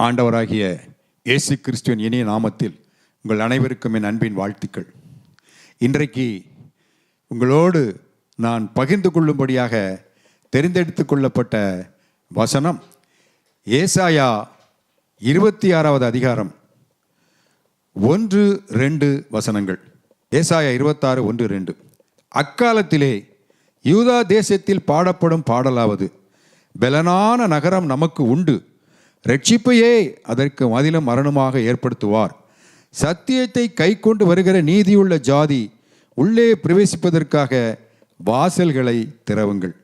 ஆண்டவராகிய இயேசு கிறிஸ்துவின் இனிய நாமத்தில் உங்கள் அனைவருக்கும் என் அன்பின் வாழ்த்துக்கள். இன்றைக்கு உங்களோடு நான் பகிர்ந்து கொள்ளும்படியாக தெரிந்தெடுத்து கொள்ளப்பட்ட வசனம் ஏசாயா 26வது அதிகாரம் 1-2 வசனங்கள். ஏசாயா 26:1-2. அக்காலத்திலே யூதா தேசத்தில் பாடப்படும் பாடலாவது, பெலனான நகரம் நமக்கு உண்டு, ரட்சிப்பையே அதற்கு மதிலும் மரணமாக ஏற்படுத்துவார். சத்தியத்தை கை கொண்டு வருகிற நீதியுள்ள ஜாதி உள்ளே பிரவேசிப்பதற்காக வாசல்களை திறவுங்கள்.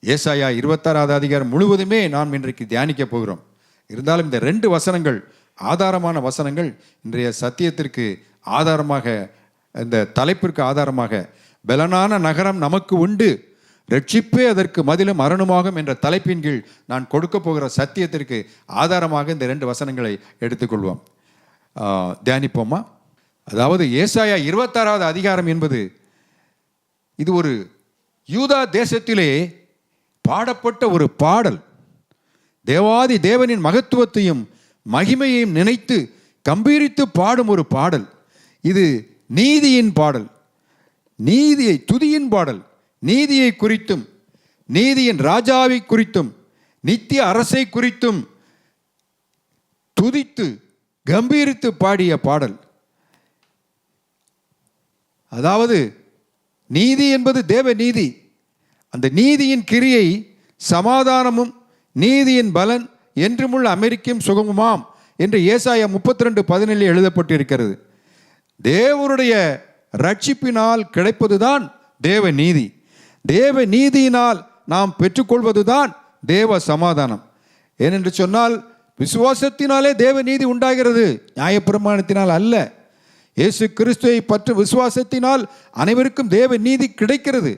ஏசாயா 26வது அதிகாரம் முழுவதுமே நாம் இன்றைக்கு தியானிக்க போகிறோம். இருந்தாலும் இந்த 2 வசனங்கள் ஆதாரமான வசனங்கள் இன்றைய சத்தியத்திற்கு ஆதாரமாக, இந்த தலைப்பிற்கு ஆதாரமாக, பெலனான நகரம் நமக்கு உண்டு, ரட்சிப்பே அதற்கு மதிலும் மரணமாகும் என்ற தலைப்பின் கீழ் நான் கொடுக்க போகிற சத்தியத்திற்கு ஆதாரமாக இந்த 2 வசனங்களை எடுத்துக்கொள்வோம். தியானிப்போமா? அதாவது ஏசாயா 26வது அதிகாரம் என்பது இது ஒரு யூதா தேசத்திலே பாடப்பட்ட ஒரு பாடல். தேவாதி தேவனின் மகத்துவத்தையும் மகிமையையும் நினைத்து கம்பீரித்து பாடும் ஒரு பாடல். இது நீதியின் பாடல், நீதியை துதியின் பாடல். நீதியை குறித்தும், நீதியின் ராஜாவை குறித்தும், நித்திய அரசை குறித்தும் துதித்து கம்பீரித்து பாடிய பாடல். அதாவது நீதி என்பது தேவ நீதி. அந்த நீதியின் கிரியை சமாதானமும் நீதியின் பலன் என்றுமுள்ள அமெரிக்கும் சுகமுமாம் என்று ஏசாயா 32:17 எழுதப்பட்டிருக்கிறது. தேவனுடைய ரட்சிப்பினால் கிடைப்பதுதான் தேவ நீதி. தேவ நீதியினால் நாம் பெற்றுக்கொள்வதுதான் தேவ சமாதானம். ஏனென்று சொன்னால் விசுவாசத்தினாலே தேவ நீதி உண்டாகிறது, நியாயப்பிரமாணத்தினால் அல்ல. இயேசு கிறிஸ்துவை பற்றி விசுவாசத்தினால் அனைவருக்கும் தேவ நீதி கிடைக்கிறது.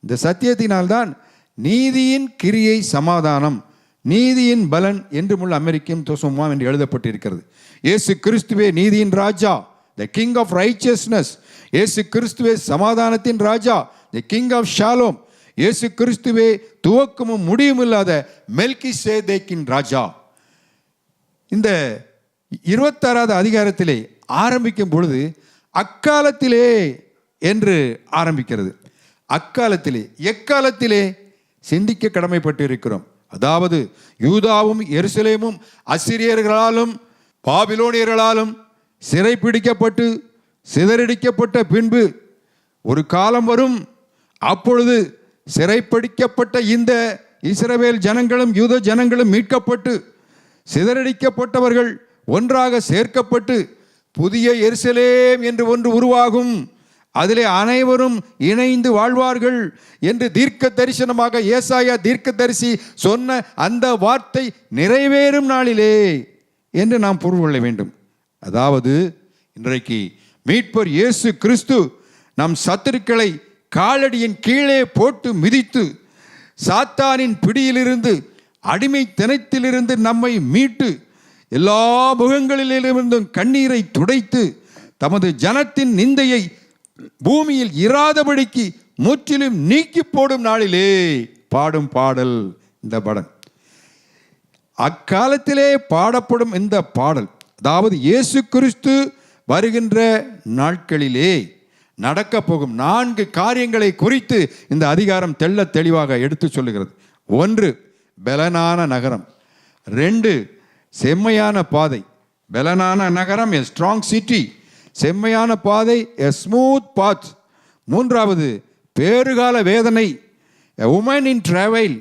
இந்த சத்தியத்தினால்தான் நீதியின் கிரியை சமாதானம், நீதியின் பலன் என்றுமுள்ள அமெரிக்கும் சுகமுமாம் என்று எழுதப்பட்டிருக்கிறது. இயேசு கிறிஸ்துவே நீதியின் ராஜா, த கிங் ஆஃப் ரைச்சியஸ்னஸ். இயேசு கிறிஸ்துவே சமாதானத்தின் ராஜா, தி கிங் ஆஃப் ஷாலோம். இயேசு கிறிஸ்துவே துவக்கமும் முடியும் இல்லாத மெல்கிசேதேக்கின் ராஜா. இந்த 26வது அதிகாரத்திலே ஆரம்பிக்கும் பொழுது அக்காலத்திலே என்று ஆரம்பிக்கிறது. அக்காலத்திலே, எக்காலத்திலே சிந்திக்க கடமைப்பட்டு இருக்கிறோம். அதாவது யூதாவும் எருசலேமும் அசிரியர்களாலும் பாபிலோனியர்களாலும் சிறைப்பிடிக்கப்பட்டு சிதறடிக்கப்பட்ட பின்பு ஒரு காலம் வரும், அப்பொழுது சிறைப்பிடிக்கப்பட்ட இந்த இஸ்ரவேல் ஜனங்களும் யூத ஜனங்களும் மீட்கப்பட்டு சிதறடிக்கப்பட்டவர்கள் ஒன்றாக சேர்க்கப்பட்டு புதிய எருசலேம் என்று ஒன்று உருவாகும், அதிலே அனைவரும் இணைந்து வாழ்வார்கள் என்று தீர்க்க தரிசனமாக ஏசாயா தீர்க்க தரிசி சொன்ன அந்த வார்த்தை நிறைவேறும் நாளிலே என்று நாம் பொருள் கொள்ள வேண்டும். அதாவது இன்றைக்கு மீட்பர் இயேசு கிறிஸ்து நம் சத்துருக்களை காலடியின் கீழே போட்டு மிதித்து சாத்தானின் பிடியிலிருந்து, அடிமைத்தனத்திலிருந்து நம்மை மீட்டு எல்லா முகங்களிலிருந்தும் கண்ணீரை துடைத்து தமது ஜனத்தின் நிந்தையை பூமியில் இராதபடிக்கு முற்றிலும் நீக்கி போடும் நாளிலே பாடும் பாடல் இந்த பாடல். அக்காலத்திலே பாடப்படும் இந்த பாடல், அதாவது இயேசு கிறிஸ்து வருகின்ற நாட்களிலே நடக்க போகும் 4 காரியங்களை குறித்து இந்த அதிகாரம் தெள்ள தெளிவாக எடுத்து சொல்லுகிறது. 1, பெலனான நகரம். 2, செம்மையான பாதை. பெலனான நகரம், எ ஸ்ட்ராங் சிட்டி. செம்மையான பாதை, எ ஸ்மூத் பாத். 3வது, பேறுகால வேதனை, எ உமன் இன் டிராவல்.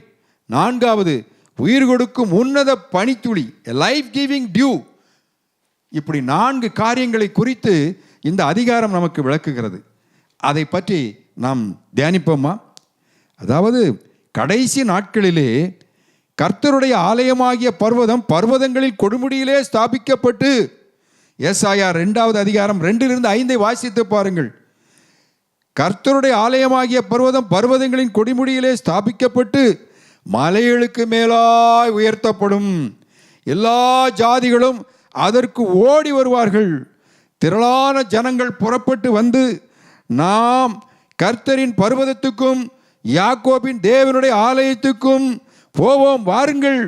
4வது, உயிர் கொடுக்கும் உன்னத பனித்துளி, எ லைஃப் கிவிங் டியூ. இப்படி 4 காரியங்களை குறித்து இந்த அதிகாரம் நமக்கு விளக்குகிறது. அதை பற்றி நாம் தியானிப்போமா? அதாவது கடைசி நாட்களிலே கர்த்தருடைய ஆலயமாகிய பர்வதம் பர்வதங்களில் கொடுமுடியிலே ஸ்தாபிக்கப்பட்டு, ஏசாயா 2வது அதிகாரம் 2-5 வாசித்து பாருங்கள். கர்த்தருடைய ஆலயமாகிய பர்வதம் பர்வதங்களின் கொடுமுடியிலே ஸ்தாபிக்கப்பட்டு மலைகளுக்கு மேலாய் உயர்த்தப்படும், எல்லா ஜாதிகளும் அதற்கு ஓடி வருவார்கள். திரளான ஜனங்கள் புறப்பட்டு வந்து, நாம் கர்த்தரின் பர்வதத்துக்கும் யாக்கோபின் தேவனுடைய ஆலயத்துக்கும் போவோம், வாருங்கள்,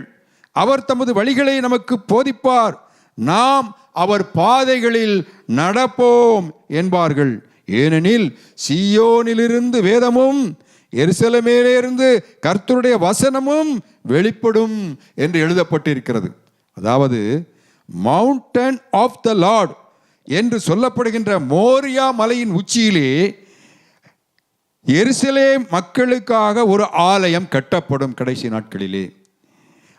அவர் தமது வழிகளை நமக்கு போதிப்பார், நாம் அவர் பாதைகளில் நடப்போம் என்பார்கள். ஏனெனில் சீயோனிலிருந்து வேதமும் எருசலேமிலிருந்து கர்த்தருடைய வசனமும் வெளிப்படும் என்று எழுதப்பட்டிருக்கிறது. அதாவது மவுண்டன் ஆஃப் த லார்ட் என்று சொல்லப்படுகின்ற மோரியா மலையின் உச்சியிலே எருசலேம் மக்களுக்காக ஒரு ஆலயம் கட்டப்படும் கடைசி நாட்களிலே.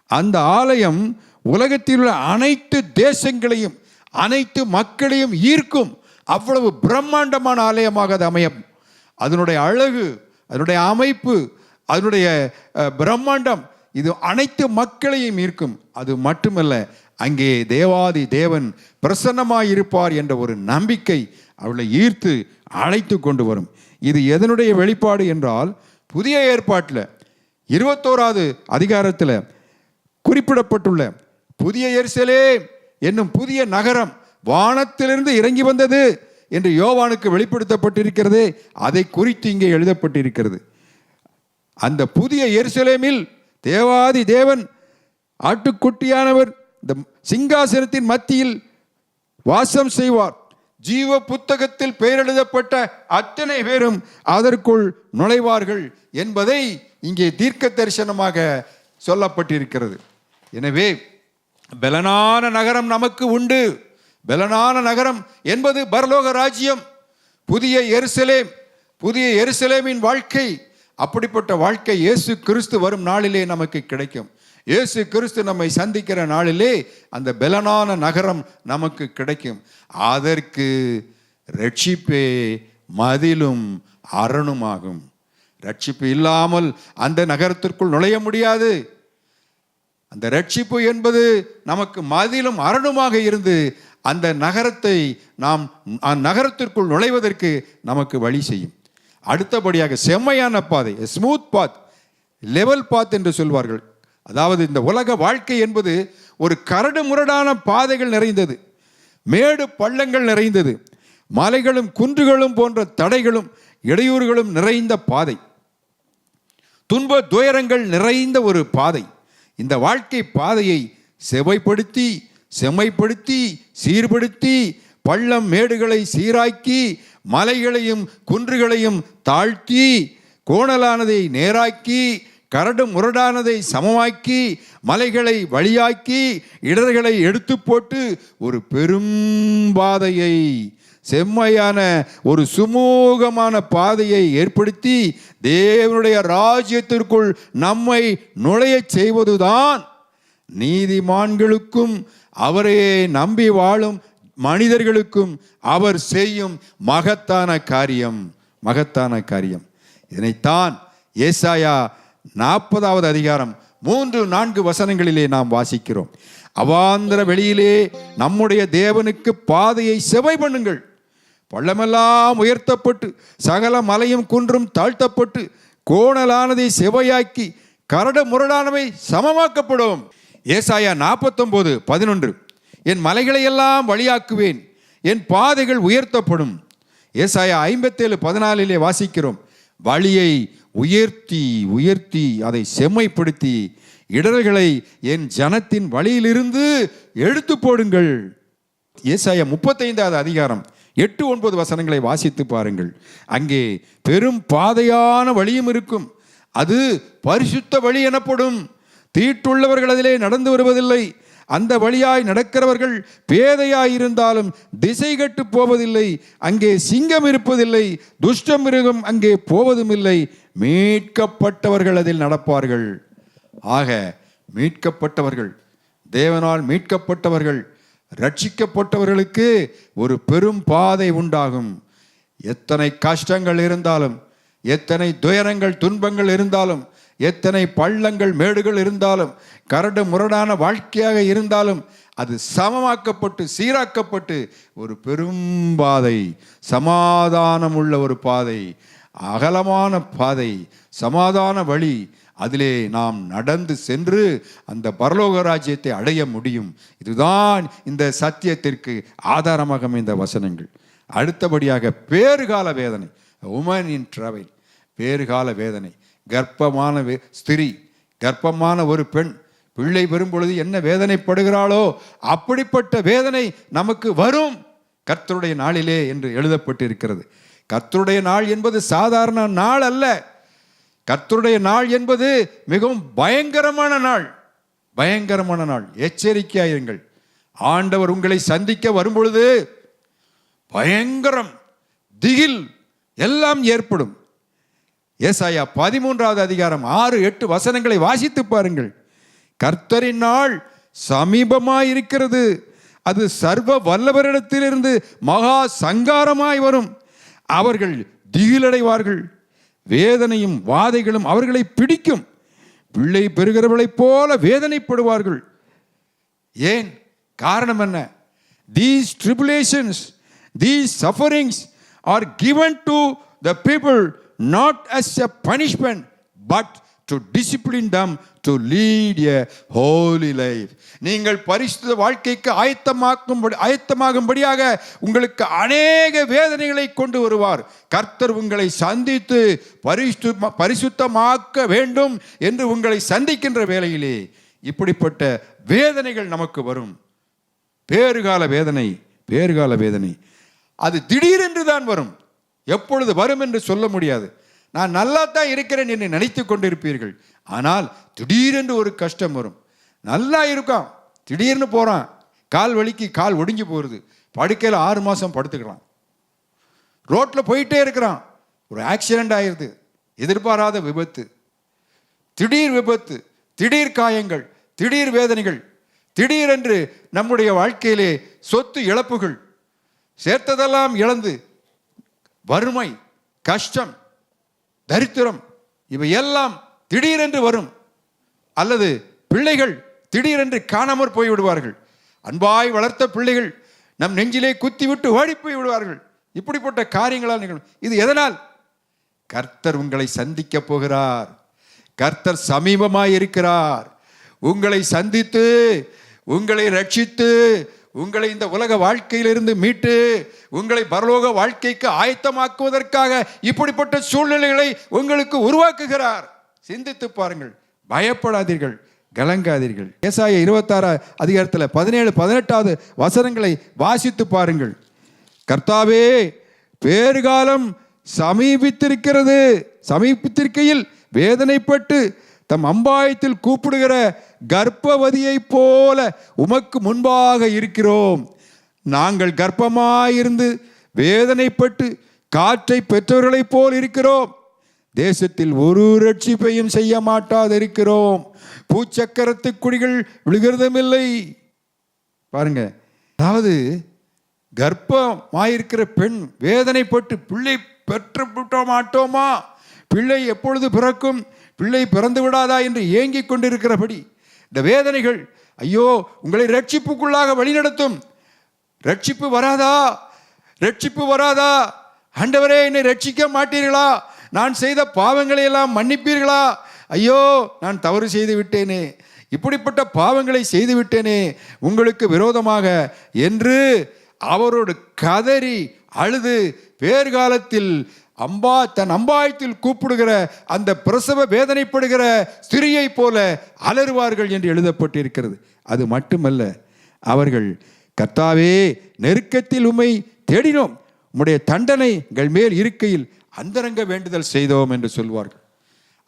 அந்த ஆலயம் உலகத்தில் உள்ள அனைத்து தேசங்களையும் அனைத்து மக்களையும் ஈர்க்கும். அவ்வளவு பிரம்மாண்டமான ஆலயமாக அது அமையும். அதனுடைய அழகு, அதனுடைய அமைப்பு, அதனுடைய பிரம்மாண்டம் இது அனைத்து மக்களையும் ஈர்க்கும். அது மட்டுமல்ல, அங்கே தேவாதி தேவன் பிரசன்னமாயிருப்பார் என்ற ஒரு நம்பிக்கை அவளை ஈர்த்து அழைத்து கொண்டு வரும். இது எதனுடைய வெளிப்பாடு என்றால், புதிய ஏற்பாட்டில் 21வது அதிகாரத்தில் குறிப்பிடப்பட்டுள்ள புதிய எருசலேம் என்னும் புதிய நகரம் வானத்திலிருந்து இறங்கி வந்தது என்று யோவானுக்கு வெளிப்படுத்தப்பட்டிருக்கிறது. அதை குறித்து இங்கே எழுதப்பட்டிருக்கிறது. அந்த புதிய எருசலேமில் தேவாதி தேவன் ஆட்டுக்குட்டியானவர் இந்த சிங்காசனத்தின் மத்தியில் வாசம் செய்வார். ஜீவ புத்தகத்தில் பெயர் எழுதப்பட்ட அத்தனை பேரும் அதற்குள் நுழைவார்கள் என்பதை இங்கே தீர்க்க தரிசனமாக சொல்லப்பட்டிருக்கிறது. எனவே பலனான நகரம் நமக்கு உண்டு. பலனான நகரம் என்பது பரலோக ராஜ்யம், புதிய எருசலேம், புதிய எருசலேமின் வாழ்க்கை. அப்படிப்பட்ட வாழ்க்கை இயேசு கிறிஸ்து வரும் நாளிலே நமக்கு கிடைக்கும். இயேசு கிறிஸ்து நம்மை சந்திக்கிற நாளிலே அந்த பலனான நகரம் நமக்கு கிடைக்கும். அதற்கு ரட்சிப்பே மதிலும் அரணுமாகும். ரட்சிப்பு இல்லாமல் அந்த நகரத்திற்குள் நுழைய முடியாது. அந்த ரட்சிப்பு என்பது நமக்கு மதிலும் அரணுமாக இருந்து அந்த நகரத்தை நாம் நகரத்திற்குள் நுழைவதற்கு நமக்கு வழி செய்யும். அடுத்தபடியாக செம்மையான பாதை, ஸ்மூத் பாத், லெவல் பாத் என்று சொல்வார்கள். அதாவது இந்த உலக வாழ்க்கை என்பது ஒரு கரடு முரடான பாதைகள் நிறைந்தது, மேடு பள்ளங்கள் நிறைந்தது, மலைகளும் குன்றுகளும் போன்ற தடைகளும் இடையூறுகளும் நிறைந்த பாதை, துன்ப துயரங்கள் நிறைந்த ஒரு பாதை. இந்த வாழ்க்கை பாதையை செவைப்படுத்தி செம்மைப்படுத்தி சீர்படுத்தி பள்ளம் மேடுகளை சீராக்கி மலைகளையும் குன்றுகளையும் தாழ்த்தி கோணலானதை நேராக்கி கரடு முரடானதை சமமாக்கி மலைகளை வழியாக்கி இடர்களை எடுத்து போட்டு ஒரு பெரும் பாதையை, செம்மையான ஒரு சுமூகமான பாதையை ஏற்படுத்தி தேவனுடைய ராஜ்யத்திற்குள் நம்மை நுழைய செய்வதுதான் நீதிமான்களுக்கும் அவரே நம்பி வாழும் மனிதர்களுக்கும் அவர் செய்யும் மகத்தான காரியம். மகத்தான காரியம். இதனைத்தான் ஏசாயா 40வது அதிகாரம் 3-4 வசனங்களிலே நாம் வாசிக்கிறோம். அவாந்தர வெளியிலே நம்முடைய தேவனுக்கு பாதையை செவை பண்ணுங்கள். பள்ளமெல்லாம் உயர்த்தப்பட்டு சகல மலையும் குன்றும் தாழ்த்தப்பட்டு கோணலானதை செவையாக்கி கரடு முரடானவை சமமாக்கப்படும். ஏசாயா 49:11 என் மலைகளையெல்லாம் வழியாக்குவேன், என் பாதைகள் உயர்த்தப்படும். ஏசாயா 57:14 வாசிக்கிறோம், வழியை உயர்த்தி உயர்த்தி அதை செம்மைப்படுத்தி இடர்களை என் ஜனத்தின் வழியிலிருந்து எடுத்து போடுங்கள். ஏசாயா 35வது அதிகாரம் 8-9 வசனங்களை வாசித்து பாருங்கள். அங்கே பெரும் பாதையான வழியும் இருக்கும். அது பரிசுத்த வழி எனப்படும். தீட்டுள்ளவர்கள் அதிலே நடந்து வருவதில்லை. அந்த வழியாய் நடக்கிறவர்கள் பேதையாயிருந்தாலும் திசை கட்டு போவதில்லை. அங்கே சிங்கம் இருப்பதில்லை, துஷ்ட மிருகம் அங்கே போவதும் இல்லை. மீட்கப்பட்டவர்கள் அதில் நடப்பார்கள். ஆக மீட்கப்பட்டவர்கள், தேவனால் மீட்கப்பட்டவர்கள், ரட்சிக்கப்பட்டவர்களுக்கு ஒரு பெரும் பாதை உண்டாகும். எத்தனை கஷ்டங்கள் இருந்தாலும், எத்தனை துயரங்கள் துன்பங்கள் இருந்தாலும், எத்தனை பள்ளங்கள் மேடுகள் இருந்தாலும், கரடு முரடான வாழ்க்கையாக இருந்தாலும், அது சமமாக்கப்பட்டு சீராக்கப்பட்டு ஒரு பெரும் பாதை, சமாதானம் உள்ள ஒரு பாதை, அகலமான பாதை, சமாதான வழி, அதிலே நாம் நடந்து சென்று அந்த பரலோக ராஜ்யத்தை அடைய முடியும். இதுதான் இந்த சத்தியத்திற்கு ஆதாரமாக அமைந்த வசனங்கள். அடுத்தபடியாக பேறுகால வேதனை, உமன் இன் டிராவல், பேறுகால வேதனை. கர்ப்பமான ஸ்திரீ, கர்ப்பமான ஒரு பெண் பிள்ளை பெறும் பொழுது என்ன வேதனைப்படுகிறாளோ அப்படிப்பட்ட வேதனை நமக்கு வரும் கர்த்தருடைய நாளிலே என்று எழுதப்பட்டிருக்கிறது. கர்த்தருடைய நாள் என்பது சாதாரண நாள் அல்ல. கர்த்தருடைய நாள் என்பது மிகவும் பயங்கரமான நாள். பயங்கரமான நாள். எச்சரிக்கையாயிருங்கள். ஆண்டவர் உங்களை சந்திக்க வரும்பொழுது பயங்கரம், திகில் எல்லாம் ஏற்படும். ஏசாயா 13வது அதிகாரம் 6-8 வசனங்களை வாசித்து பாருங்கள். கர்த்தரின் நாள் சமீபமாயிருக்கிறது, அது சர்வ வல்லவரிடத்திலிருந்து மகா சங்காரமாய் வரும். அவர்கள் திகிலடைவார்கள், வேதனையும் வாதைகளும் அவர்களை பிடிக்கும். பிள்ளை பெறுகிறவர்களைப் போல வேதனைப்படுவார்கள். ஏன்? காரணம் என்ன? These tribulations, these sufferings are given to the people not as a punishment but to discipline them to lead a holy life. நீங்கள் பரிசுத்த வாழ்க்கைக்கு ஆயத்தமாகும்படியாக உங்களுக்கு அநேக வேதனைகளை கொண்டு வருவார். கர்த்தர் உங்களை சந்தித்து பரிசுத்தமாக்க வேண்டும் என்று உங்களை சந்திக்கின்ற வேளையிலே இப்படிப்பட்ட வேதனைகள் நமக்கு வரும். பேறுகால வேதனை, பேறுகால வேதனை அது திடீரென்று தான் வரும். எப்பொழுது வரும் என்று சொல்ல முடியாது. நான் நல்லா தான் இருக்கிறேன் என்று நினைத்து கொண்டிருப்பீர்கள். ஆனால் திடீரென்று ஒரு கஷ்டம் வரும். நல்லா இருக்கான், திடீர்னு போகிறான், கால் வலிக்கு கால் ஒடிஞ்சு போகிறது, படுக்கையில் 6 மாதம் படுத்துக்கிறான். ரோட்டில் போயிட்டே இருக்கிறான், ஒரு ஆக்சிடெண்ட் ஆயிடுது, எதிர்பாராத விபத்து, திடீர் விபத்து, திடீர் காயங்கள், திடீர் வேதனைகள், திடீரென்று நம்முடைய வாழ்க்கையிலே சொத்து இழப்புகள், சேர்த்ததெல்லாம் இழந்து வறுமை, கஷ்டம், தரித்திரம் இவை எல்லாம் திடீரென்று வரும். அல்லது பிள்ளைகள் திடீரென்று காணாமற் போய்விடுவார்கள். அன்பாய் வளர்த்த பிள்ளைகள் நம் நெஞ்சிலே குத்தி விட்டு ஓடி போய் விடுவார்கள். இப்படிப்பட்ட காரியங்களால் நிகழும். இது எதனால்? கர்த்தர் உங்களை சந்திக்க போகிறார். கர்த்தர் சமீபமாய் இருக்கிறார். உங்களை சந்தித்து, உங்களை ரட்சித்து, உங்களை இந்த உலக வாழ்க்கையிலிருந்து மீட்டு உங்களை பரலோக வாழ்க்கைக்கு ஆயத்தமாக்குவதற்காக இப்படிப்பட்ட சூழ்நிலைகளை உங்களுக்கு உருவாக்குகிறார். சிந்தித்து பாருங்கள். பயப்படாதீர்கள், கலங்காதீர்கள். ஏசாயா 26 அதிகாரத்தில் 17-18 வசனங்களை வாசித்து பாருங்கள். கர்த்தாவே, பேறுகாலம் சமீபித்திருக்கிறது, சமீபித்திருக்கையில் வேதனைப்பட்டு தம் அம்பாயத்தில் கூப்பிடுகிற கர்ப்பவதியை போல உமக்கு முன்பாக இருக்கிறோம். நாங்கள் கர்ப்பமாயிருந்து வேதனைப்பட்டு காற்றை பெற்றவர்களைப் போல் இருக்கிறோம். தேசத்தில் ஒரு ரட்சிப்பையும் செய்ய மாட்டாதிருக்கிறோம். பூச்சக்கரத்து குடிகள் விழுகிறதுமில்லை. பாருங்க, அதாவது கர்ப்பமாயிருக்கிற பெண் வேதனைப்பட்டு பிள்ளை பெற்று மாட்டோமா, பிள்ளை எப்பொழுது பிறக்கும், பிள்ளை பிறந்து விடாதா என்று ஏங்கிக் கொண்டிருக்கிறபடி இந்த வேதனைகள், ஐயோ உங்களை ரட்சிப்புக்குள்ளாக வழிநடத்தும். ரட்சிப்பு வராதா, ரட்சிப்பு வராதா, ஆண்டவரே என்னை ரட்சிக்க மாட்டீர்களா, நான் செய்த பாவங்களை எல்லாம் மன்னிப்பீர்களா, ஐயோ நான் தவறு செய்து விட்டேனே, இப்படிப்பட்ட பாவங்களை செய்து விட்டேனே உங்களுக்கு விரோதமாக என்று அவரோடு கதறி அழுது பேர்காலத்தில் தன் அம்பாயத்தில் கூப்பிடுகிற அந்த பிரசவ வேதனைப்படுகிற ஸ்திரியை போல அலறுவார்கள் என்று எழுதப்பட்டிருக்கிறது. அது மட்டுமல்ல, அவர்கள் கர்த்தாவே நெருக்கத்தில் உம்மை தேடினோம், உம்முடைய தண்டனைகள் மேல் இருக்கையில் அந்தரங்க வேண்டுதல் செய்தோம் என்று சொல்வார்கள்.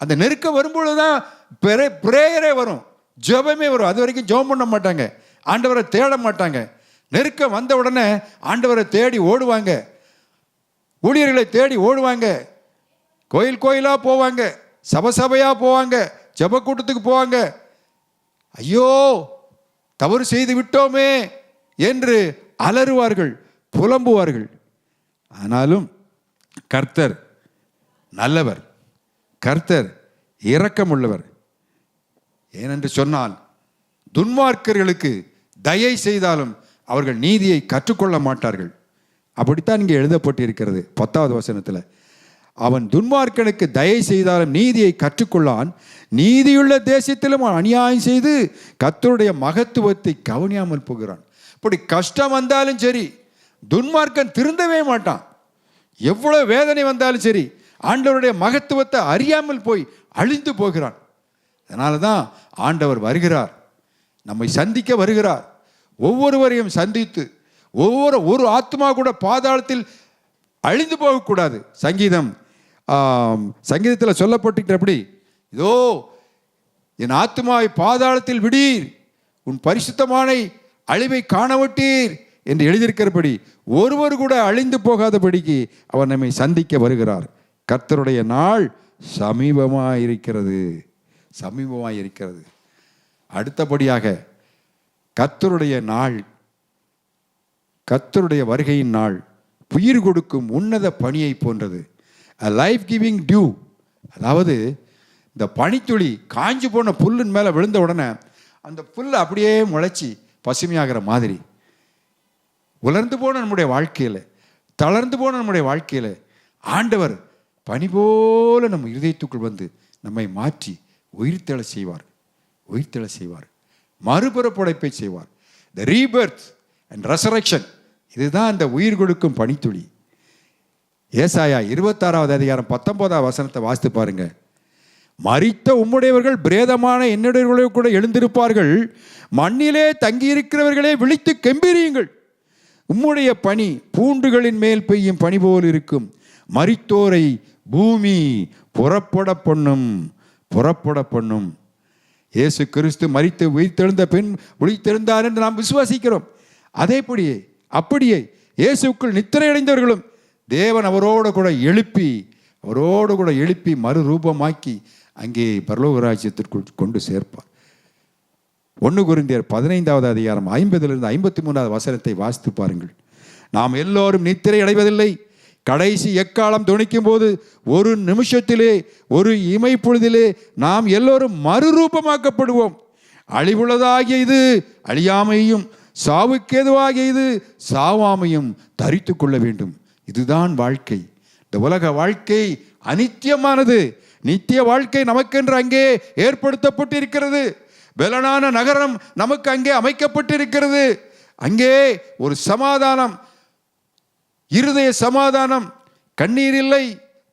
அந்த நெருக்கம் வரும்பொழுதுதான் பிரேயரே வரும், ஜெபமே வரும். அது வரைக்கும் ஜெபம் பண்ண மாட்டாங்க, ஆண்டவரை தேட மாட்டாங்க. நெருக்கம் வந்த உடனே ஆண்டவரை தேடி ஓடுவாங்க, ஊழியர்களை தேடி ஓடுவாங்க, கோயில் கோயிலாக போவாங்க, சபையாக போவாங்க, ஜெப கூட்டத்துக்கு போவாங்க. ஐயோ தவறு செய்து விட்டோமே என்று அலறுவார்கள், புலம்புவார்கள். ஆனாலும் கர்த்தர் நல்லவர், கர்த்தர் இரக்கமுள்ளவர். ஏனென்று சொன்னால் துன்மார்க்கர்களுக்கு தயை செய்தாலும் அவர்கள் நீதியை கற்றுக்கொள்ள மாட்டார்கள். அப்படித்தான் இங்கே எழுதப்பட்டிருக்கிறது 10வது வசனத்தில். அவன் துன்மார்க்கனுக்கு தயை செய்தாலும் நீதியை கற்றுக்கொள்ளான், நீதியுள்ள தேசத்திலும் அவன் அநியாயம் செய்து கர்த்தருடைய மகத்துவத்தை கவனியாமல் போகிறான். இப்படி கஷ்டம் வந்தாலும் சரி, துன்மார்க்கன் திருந்தவே மாட்டான். எவ்வளவு வேதனை வந்தாலும் சரி, ஆண்டவருடைய மகத்துவத்தை அறியாமல் போய் அழிந்து போகிறான். அதனால தான் ஆண்டவர் வருகிறார், நம்மை சந்திக்க வருகிறார். ஒவ்வொருவரையும் சந்தித்து ஒரு ஆத்மா கூட பாதாளத்தில் அழிந்து போகக்கூடாது. சங்கீதத்தில் சொல்லப்பட்டிருக்கிறபடி, இதோ என் ஆத்மாவை பாதாளத்தில் விடீர், உன் பரிசுத்தமானை அழிவை காணவிட்டீர் என்று எழுதியிருக்கிறபடி ஒருவர் கூட அழிந்து போகாதபடிக்கு அவர் நம்மை சந்திக்க வருகிறார். கர்த்தருடைய நாள் சமீபமாயிருக்கிறது. அடுத்தபடியாக கர்த்தருடைய நாள், கர்த்தருடைய வருகையின் நாள் உயிர் கொடுக்கும் உன்னத பணியை போன்றது. a life giving dew. அதாவது இந்த பனித்துளி காஞ்சு போன புல்லின் மேலே விழுந்த உடனே அந்த புல் அப்படியே முளைச்சி பசுமையாகிற மாதிரி, உலர்ந்து போன நம்முடைய வாழ்க்கையில், தளர்ந்து போன நம்முடைய வாழ்க்கையில் ஆண்டவர் பனி போல நம்ம இருதயத்துக்குள் வந்து நம்மை மாற்றி உயிர்த்தெழ செய்வார், மறுபுறப்படைப்பை செய்வார். த ரீபர்த் அண்ட் ரெசரக்ஷன், இதுதான் அந்த உயிர் கொடுக்கும் பனித்துளி. ஏசாயா 26வது அதிகாரம் 19வது வசனத்தை வாசித்து பாருங்க. மரித்த உம்முடையவர்கள் பிரேதமான என்னுடையவர்களே கூட எழுந்திருப்பார்கள், மண்ணிலே தங்கியிருக்கிறவர்களே விழித்து கெம்பீரியுங்கள். உம்முடைய பனி பூண்டுகளின் மேல் பெய்யும் பனி போல் இருக்கும். மரித்தோரை பூமி புறப்பட பண்ணும். இயேசு கிறிஸ்து மரித்து உயிர்த்தெழுந்த பின் உயிர்த்தெழுந்தார் என்று நாம் விசுவாசிக்கிறோம். அப்படியே இயேசுக்குள் நித்திரை அடைந்தவர்களும் தேவன் அவரோடு கூட எழுப்பி மறுரூபமாக்கி அங்கே பரலோக ராஜ்யத்திற்குள் கொண்டு சேர்ப்பார். 1 கொரிந்தியர் 15வது அதிகாரம் 50லிருந்து 53வது வசனத்தை வாசித்து பாருங்கள். நாம் எல்லோரும் நித்திரை அடைவதில்லை. கடைசி எக்காலம் துணிக்கும் போது ஒரு நிமிஷத்திலே, ஒரு இமைப்பொழுதிலே நாம் எல்லோரும் மறுரூபமாக்கப்படுவோம். அழிவுள்ளதாகிய இது அழியாமையும், சாவுக்கேதுவாகிய இது சாவாமையும் தரித்து கொள்ள வேண்டும். இதுதான் வாழ்க்கை. இந்த உலக வாழ்க்கை அனித்தியமானது. நித்திய வாழ்க்கை நமக்கென்று அங்கே ஏற்படுத்தப்பட்டிருக்கிறது. பெலனான நகரம் நமக்கு அங்கே அமைக்கப்பட்டிருக்கிறது. அங்கே ஒரு சமாதானம், இருதய சமாதானம். கண்ணீர் இல்லை,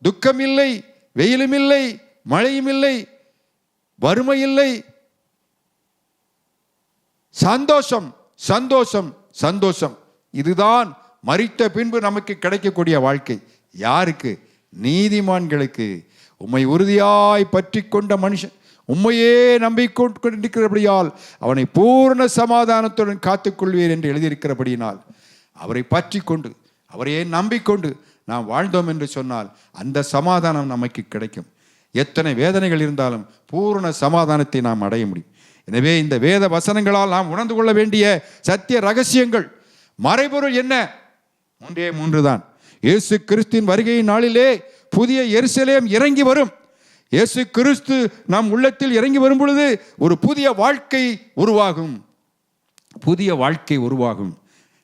துக்கம் இல்லை, வெயிலும் இல்லை, மழையும் இல்லை, வறுமை இல்லை. சந்தோஷம். இதுதான் மரித்த பின்பு நமக்கு கிடைக்கக்கூடிய வாழ்க்கை. யாருக்கு? நீதிமான்களுக்கு. உம்மை உறுதியாய் பற்றி கொண்ட மனுஷன், உம்மையே நம்பிக்கொண்டிருக்கிறபடியால் அவனை பூர்ண சமாதானத்துடன் காத்துக்கொள்வீர் என்று எழுதியிருக்கிறபடியினால் அவரை பற்றி கொண்டு, அவரையே நம்பிக்கொண்டு நாம் வாழ்ந்தோம் என்று சொன்னால் அந்த சமாதானம் நமக்கு கிடைக்கும். எத்தனை வேதனைகள் இருந்தாலும் பூர்ண சமாதானத்தை நாம் அடைய முடியும். எனவே இந்த வேத வசனங்களால் நாம் உணர்ந்து கொள்ள வேண்டிய சத்திய ரகசியங்கள், மறைபொருள் என்ன? 3 தான். இயேசு கிறிஸ்துவின் வருகையின் நாளிலே புதிய எருசலேம் இறங்கி வரும். இயேசு கிறிஸ்து நம் உள்ளத்தில் இறங்கி வரும் பொழுது ஒரு புதிய வாழ்க்கை உருவாகும்.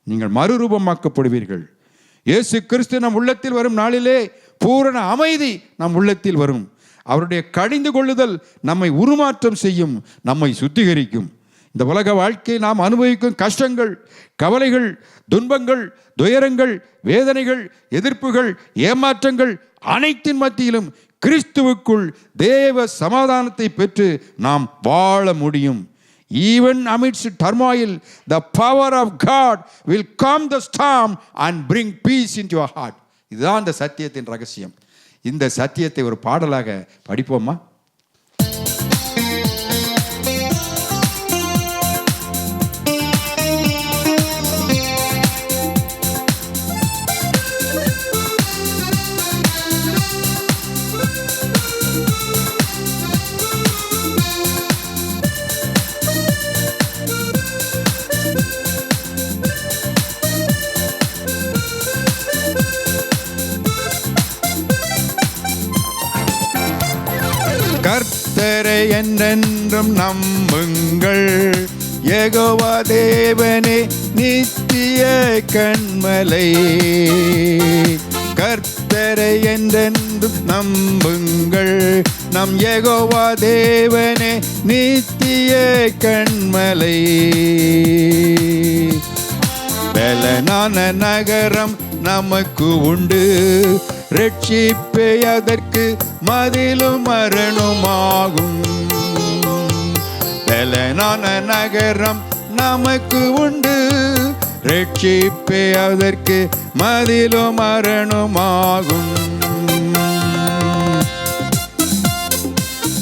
நீங்கள் மறுரூபமாக்கப்படுவீர்கள். இயேசு கிறிஸ்து நம் உள்ளத்தில் வரும் நாளிலே பூரண அமைதி நம் உள்ளத்தில் வரும். அவருடைய கடிந்து கொள்ளுதல் நம்மை உருமாற்றம் செய்யும், நம்மை சுத்திகரிக்கும். இந்த உலக வாழ்க்கை நாம் அனுபவிக்கும் கஷ்டங்கள், கவலைகள், துன்பங்கள், துயரங்கள், வேதனைகள், எதிர்ப்புகள், ஏமாற்றங்கள் அனைத்தின் மத்தியிலும் கிறிஸ்துவுக்குள் தேவ சமாதானத்தை பெற்று நாம் வாழ முடியும். Even amidst turmoil, the power of God will calm the storm and bring peace into your heart. இதுதான் இந்த சத்தியத்தின் ரகசியம். இந்த சத்தியத்தை ஒரு பாடலாக படிப்போமா? கர்த்தரை என்றென்றும் நம்புங்கள், யெகோவா தேவனே நித்திய கன்மலை. கர்த்தரை என்றென்றும் நம்புங்கள், நம் யெகோவா தேவனே நித்திய கன்மலை. பெலனான நகரம் நமக்கு உண்டு, ரட்சிப்பே அதற்கு மதிலும் மரணுமாகும். பலனான நகரம் நமக்கு உண்டு. ரட்சிப்பே அதற்கு மதிலும் மரணமாகும்.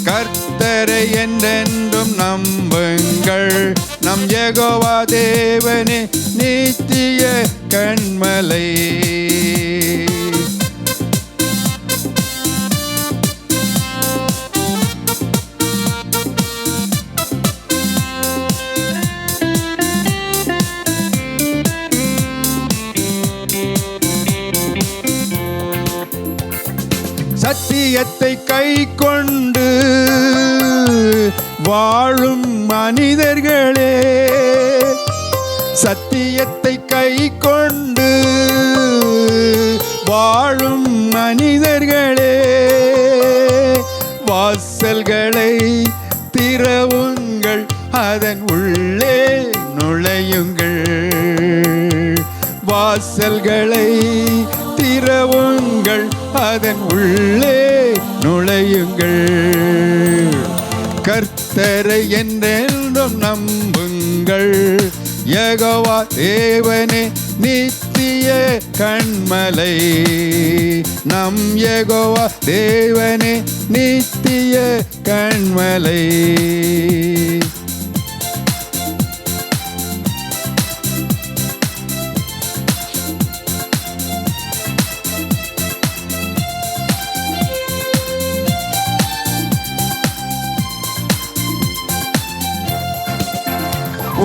கர்த்தரை என்றென்றும் நம்புங்கள், நம் யெகோவா தேவனே நித்திய கன்மலை. சத்தியத்தை கை கொண்டு வாழும் மனிதர்களே, சத்தியத்தை கை கொண்டு வாழும் மனிதர்களே, வாசல்களை திறவுங்கள், அதன் உள்ளே நுழையுங்கள். வாசல்களை திறவுங்கள், அதன் உள்ளே நுழையுங்கள். கர்த்தரை என்றென்றும் நம்புங்கள், யெகோவா தேவனே நித்திய கன்மலை. நம் யெகோவா தேவனே நித்திய கன்மலை.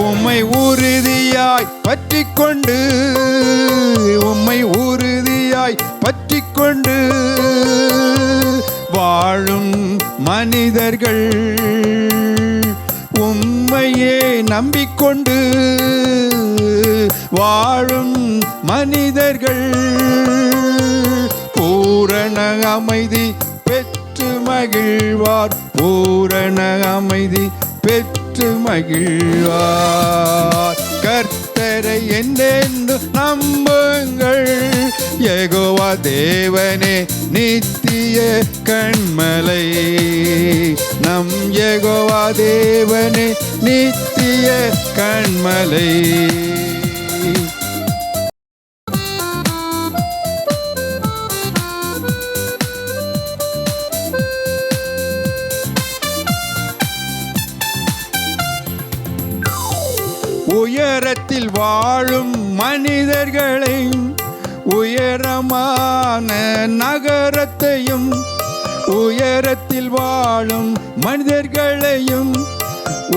உம்மை உறுதியாய் பற்றிக்கொண்டு, உம்மை உறுதியாய் பற்றிக்கொண்டு வாழும் மனிதர்கள், உம்மையே நம்பிக்கொண்டு வாழும் மனிதர்கள் பூரண அமைதி பெற்று மகிழ்வார். பூரண அமைதி பெற்று மகிழ்வார். கர்த்தரை என்றென்று நம்புங்கள், யெகோவா தேவனே நித்திய கன்மலை. நம் யெகோவா தேவனே நித்திய கன்மலை. உயரத்தில் வாழும் மனிதர்களையும், உயரமான நகரத்தையும், உயரத்தில் வாழும் மனிதர்களையும்,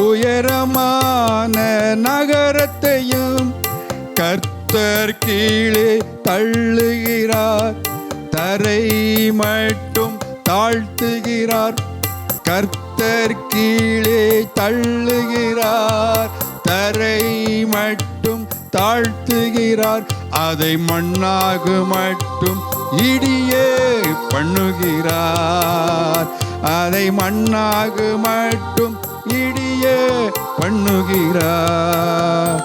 உயரமான நகரத்தையும் கர்த்தர் கீழே தள்ளுகிறார், தரை மட்டும் தாழ்த்துகிறார். கர்த்தர் கீழே தள்ளுகிறார், தரை மட்டும் தாழ்த்துகிறார். அதை மண்ணாக மட்டும் இடியே பண்ணுகிறார். அதை மண்ணாக மட்டும் இடியே பண்ணுகிறார்.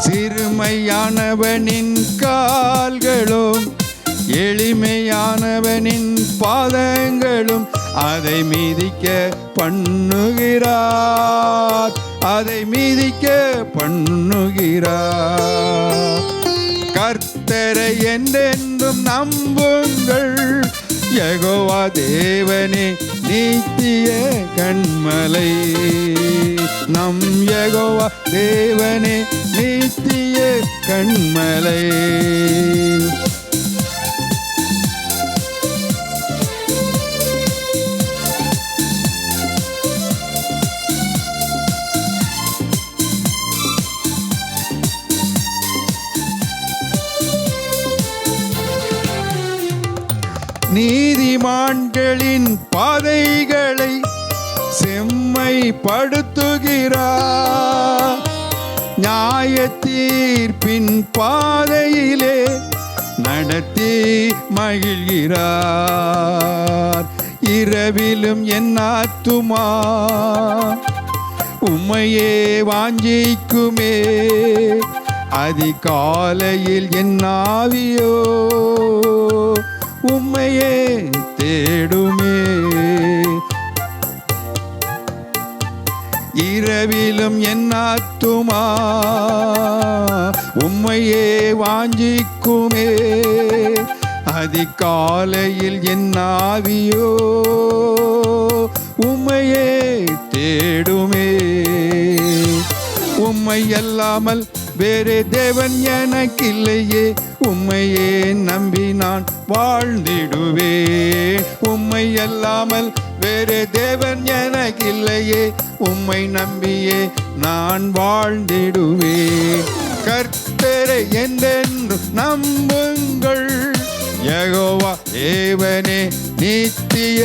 சிறுமையானவனின் கால்களும் எளிமையானவனின் பாதங்களும் அதை மீதிக்க பண்ணுகிறார். அதை மீதிக்க பண்ணுகிறார். கர்த்தரை என்றென்றும் நம்புங்கள், யெகோவா தேவனே நித்திய கன்மலை. நம் யெகோவா தேவனே நித்திய கன்மலை. நீதிமான்களின் பாதைகளை செம்மைப்படுத்துகிறார். நியாய தீர்ப்பின் பாதையிலே நடத்தி மகிழ்கிறார். இரவிலும் என் ஆத்துமா உம்மையே வாஞ்சிக்குமே, அதிகாலையில் என் ஆவியோ உம்மையே தேடுமே. இரவிலும் என் ஆத்துமா உம்மையே வாஞ்சிக்குமே, அதிகாலையில் என் ஆவியோ உம்மையே தேடுமே. உம்மை அல்லாமல் வேறே தேவன் எனக்கில்லையே, உம்மையே நம்பி நான் வாழ்ந்திடுவேன். உம்மை அல்லாமல் வேறே தேவன் எனக்கில்லையே, உம்மை நம்பியே நான் வாழ்ந்திடுவேன். கர்த்தரை என்றென்று நம்புங்கள், யெகோவா தேவனே நித்திய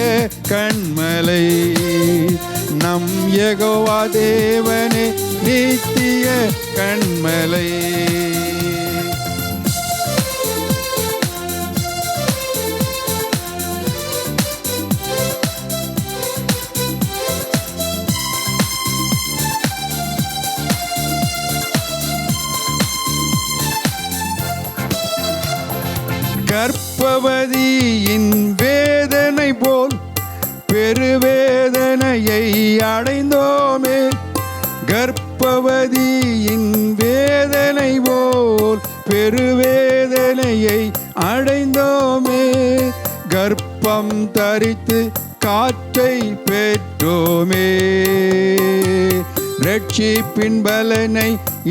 கன்மலை. நம் யெகோவா தேவனே நித்திய கன்மலை. கர்ப்பவதியின் வேதனை போல் பெருவேதனையை அடைந்தோமே, கர்ப்பவதியின் வேதனை போல் பெருவேதனையை அடைந்தோமே. கர்ப்பம் தரித்து காற்றை பெற்றோமே, ரட்சிப்பின் பலனை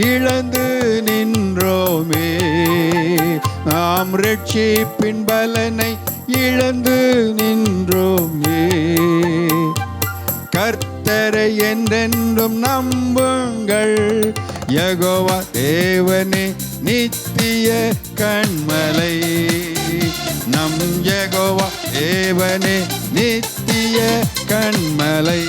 இழந்து நின்றோமே. நாம் ரட்சிப்பின் பலனை இழந்து நின்றோமே. கர்த்தரை என்றென்றும் நம்புங்கள், யெகோவா தேவனே நித்திய கன்மலை. நம் யெகோவா தேவனே நித்திய கன்மலை.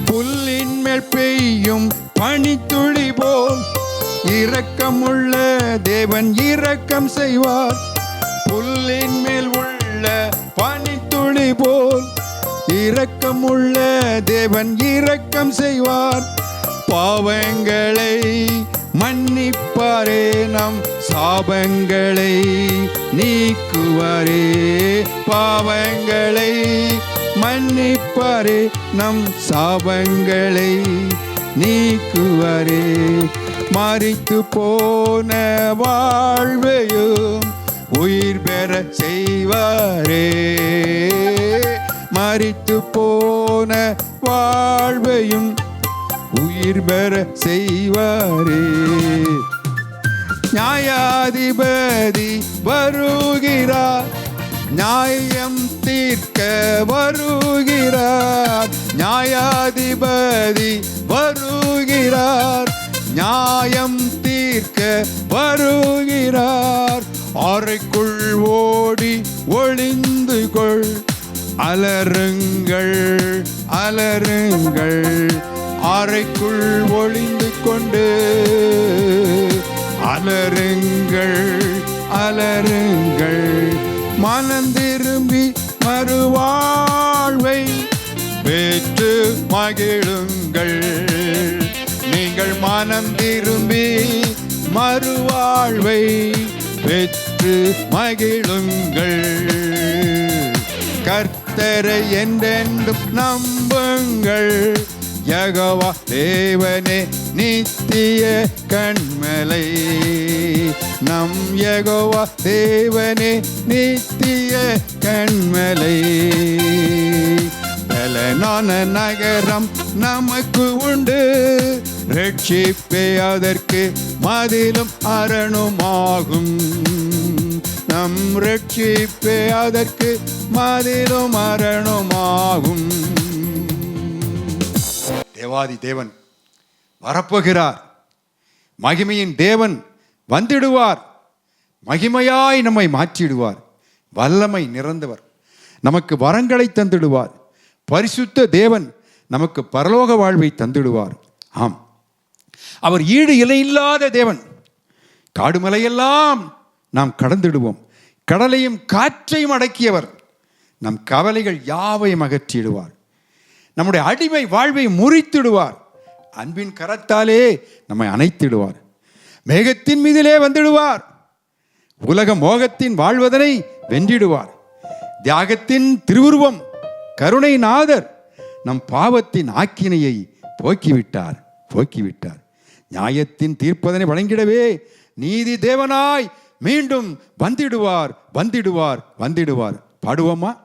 புல்லின் மேல் பெய்யும் பனித்துளி போல் இரக்கமுள்ள தேவன் இரக்கம் செய்வார். புல்லின் மேல் உள்ள பனித்துளி போல் இரக்கமுள்ள தேவன் இரக்கம் செய்வார். பாவங்களை மன்னிப்பாரே, நம் சாபங்களை நீக்குவாரே. பாவங்களை மன்னிப்பாரே, நம் சாபங்களை நீக்குவாரே. மரித்து போன வாழ்வையும் உயிர் பெற செய்வாரே. மரித்து போன வாழ்வையும் உயிர் பெற செய்வாரே. நியாயாதிபதி வருகிறார், நியாயம் தீர்க்க வருகிறார். நியாயாதிபதி வருகிறார், நியாயம் தீர்க்க வருகிறார். அறைக்குள் ஓடி ஒளிந்து கொள், அலறுங்கள் அலறுங்கள். அறைக்குள் ஒளிந்து கொண்டு அலறுங்கள் அலறுங்கள். மனம் திரும்பி மறுவாழ்வை பெற்று மகிழுங்கள். நீங்கள் மனம் திரும்பி மறுவாழ்வை பெற்று மகிழுங்கள். கர்த்தரை என்றென்றும் நம்புங்கள், யெகோவா தேவனே நித்திய கன்மலை. நம் யெகோவா தேவனே நித்திய கன்மலை. பலனான நகரம் நமக்கு உண்டு, ரட்சிப்பே அதற்கு மதிலும் அரணுமாகும். நம் ரட்சிப்பே அதற்கு மதிலும் அரணுமாகும். தேவாதி தேவன் வரப்போகிறார். மகிமையின் தேவன் வந்திடுவார். மகிமையாய் நம்மை மாற்றிடுவார். வல்லமை நிறைந்தவர், நமக்கு வரங்களை தந்திடுவார். பரிசுத்த தேவன் நமக்கு பரலோக வாழ்வை தந்திடுவார். ஆம், அவர் ஈடு இலையில்லாத தேவன். காடுமலையெல்லாம் நாம் கடந்திடுவோம். கடலையும் காற்றையும் அடக்கியவர் நம் கவலைகள் யாவையும் அகற்றிடுவார். நம்முடைய அடிமை வாழ்வை முறித்திடுவார். அன்பின் கரத்தாலே நம்மை அணைத்திடுவார். மேகத்தின் மீதிலே வந்துடுவார். உலக மோகத்தின் வாழ்வதனை வென்றிடுவார். தியாகத்தின் திருவுருவம் கருணைநாதர் நம் பாவத்தின் ஆக்கினையை போக்கிவிட்டார். நியாயத்தின் தீர்ப்பதனை வழங்கிடவே நீதி தேவனாய் மீண்டும் வந்திடுவார். பாடுவோமா?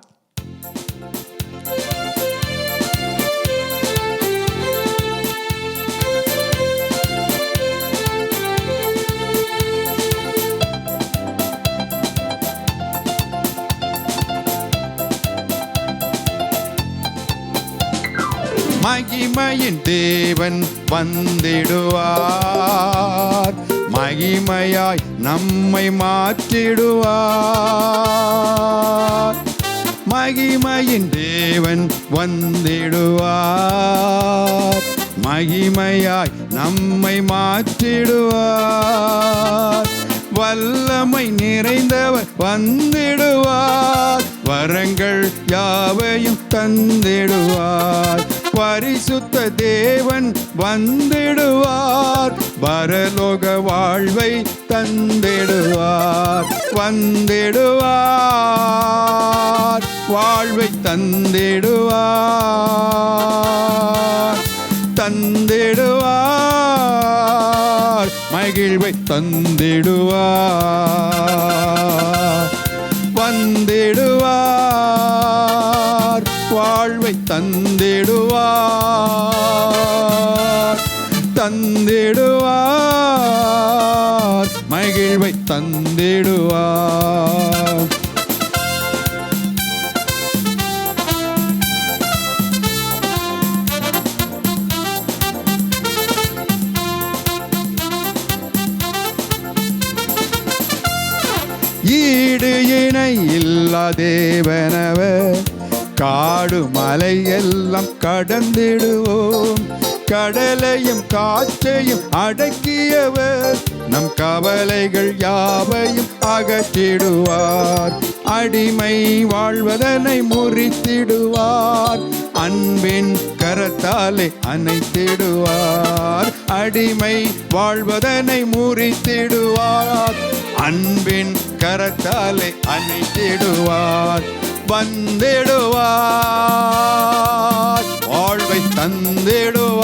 மகிமையின் தேவன் வந்திடுவார். மகிமையாய் நம்மை மாற்றிடுவார். மகிமையின் தேவன் வந்திடுவார். மகிமையாய் நம்மை மாற்றிடுவார். வல்லமை நிறைந்தவர் வந்திடுவார். வரங்கள் யாவையும் தந்திடுவார். பரிசுத்த தேவன் வந்திடுவார். பரலோக வாழ்வை தந்திடுவார். வாழ்வை தந்திடுவார். மகிழ்வை தந்திடுவார். வாழ்வை தந்திடுவார். மகிழ்வை தந்திடுவார். ஈடு இணை இல்லா தேவனவர். காடு மலை எல்லாம் கடந்திடுவோம். கடலையும் காற்றையும் அடக்கியவர் நம் கவலைகள் யாவையும் அகற்றிடுவார். அடிமை வாழ்வதனை முறித்திடுவார். அன்பின் கரத்தாலே அணைத்திடுவார். அடிமை வாழ்வதனை முறித்திடுவார். அன்பின் கரத்தாலே அணைத்திடுவார். வந்திடுவார். வாழ்வை தந்திடுவார்.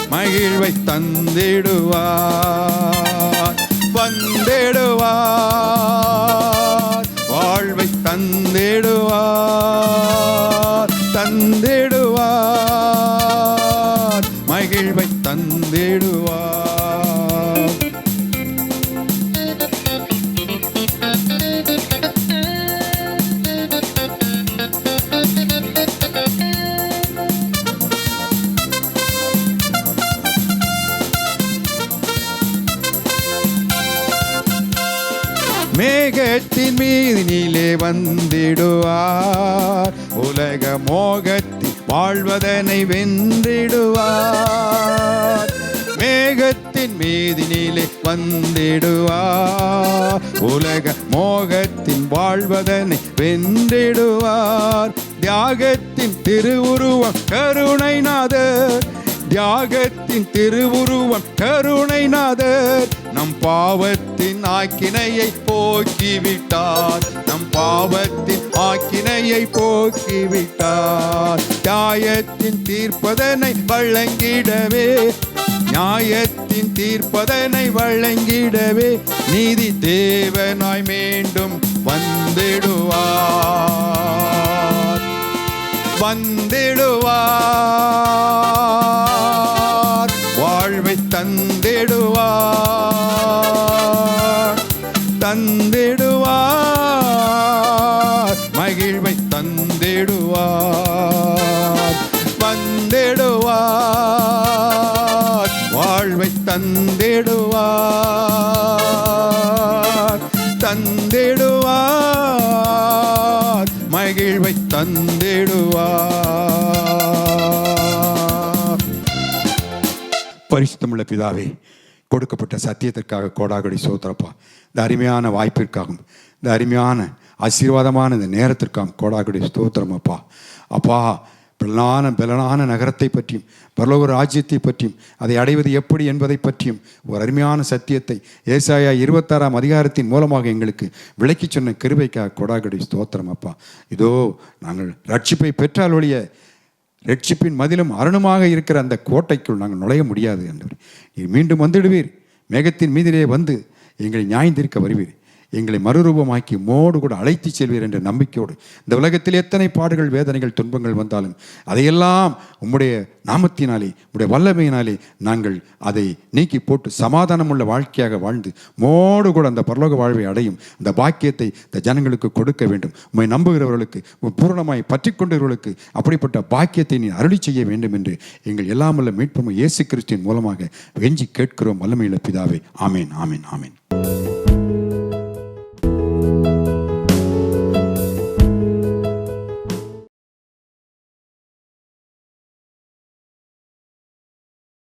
மகிழ்வை தந்திடுவார். வந்திடுவார். வாழ்வை தந்திடுவார். மகிழ்வை தந்திடுவார். மேகத்தின் மீதினிலே வந்திடுவார். உலக மோகத்தில் வாழ்வதனை வென்றிடுவார். மேகத்தின் மீதினிலே வந்திடுவார். உலக மோகத்தின் வாழ்வதனை வென்றிடுவார். தியாகத்தின் திருவுருவம் கருணைநாதர். தியாகத்தின் திருவுருவம் கருணைநாதர். நம் பாவத்தின் ஆக்கினையை போக்கிவிட்டார். நியாயத்தின் தீர்ப்பதனை வழங்கிடவே நீதி தேவனாய் மீண்டும் வந்திடுவார். வாழ்வை தந்திடுவார். மகிழ்வை தந்திடுவார். வாழ்வை தந்திடுவார். மகிழ்வை தந்திடுவார். பரிசுத்தமுள்ள பிதாவே, கொடுக்கப்பட்ட சத்தியத்திற்காக கோடாகடி சோத்திரப்பா. இந்த அருமையான வாய்ப்பிற்காகவும் இந்த அருமையான ஆசீர்வாதமான இந்த நேரத்திற்காகவும் கோடாகடி ஸ்தோத்திரம் அப்பா. பலனான நகரத்தை பற்றியும் பரலோக ராஜ்யத்தை பற்றியும் அதை அடைவது எப்படி என்பதை பற்றியும் ஒரு அருமையான சத்தியத்தை ஏசாயா 26ஆம் அதிகாரத்தின் மூலமாக எங்களுக்கு விளக்கி சொன்ன கிருபைக்காக கொடாகடி ஸ்தோத்திரம் அப்பா. இதோ நாங்கள் ரட்சிப்பை பெற்றால் ஒழிய ரட்சிப்பின் மதிலும் அருணுமாக இருக்கிற அந்த கோட்டைக்குள் நாங்கள் நுழைய முடியாது என்றவர். நீர் மீண்டும் வந்துடுவீர், மேகத்தின் மீதிலே வந்து எங்களை நியாயந்திருக்க வருவீர், எங்களை மறுரூபமாக்கி மோடு கூட அழைத்து செல்வீர் என்ற நம்பிக்கையோடு இந்த உலகத்தில் எத்தனை பாடுகள் வேதனைகள் துன்பங்கள் வந்தாலும் அதையெல்லாம் உம்முடைய நாமத்தினாலே உம்முடைய வல்லமையினாலே நாங்கள் அதை நீக்கி போட்டு சமாதானமுள்ள வாழ்க்கையாக வாழ்ந்து மோடு கூட அந்த பரலோக வாழ்வை அடையும் அந்த பாக்கியத்தை இந்த ஜனங்களுக்கு கொடுக்க வேண்டும். உம்மை நம்புகிறவர்களுக்கு பூரணமாய் பற்றி கொண்டவர்களுக்கு அப்படிப்பட்ட பாக்கியத்தை நீ அருளி செய்ய வேண்டும் என்று எங்கள் எல்லாமல்ல மீட்பும் இயேசு கிறிஸ்துவின் மூலமாக வெஞ்சி கேட்கிறோம் வல்லமையுள்ள பிதாவே. ஆமேன், ஆமேன், ஆமேன்.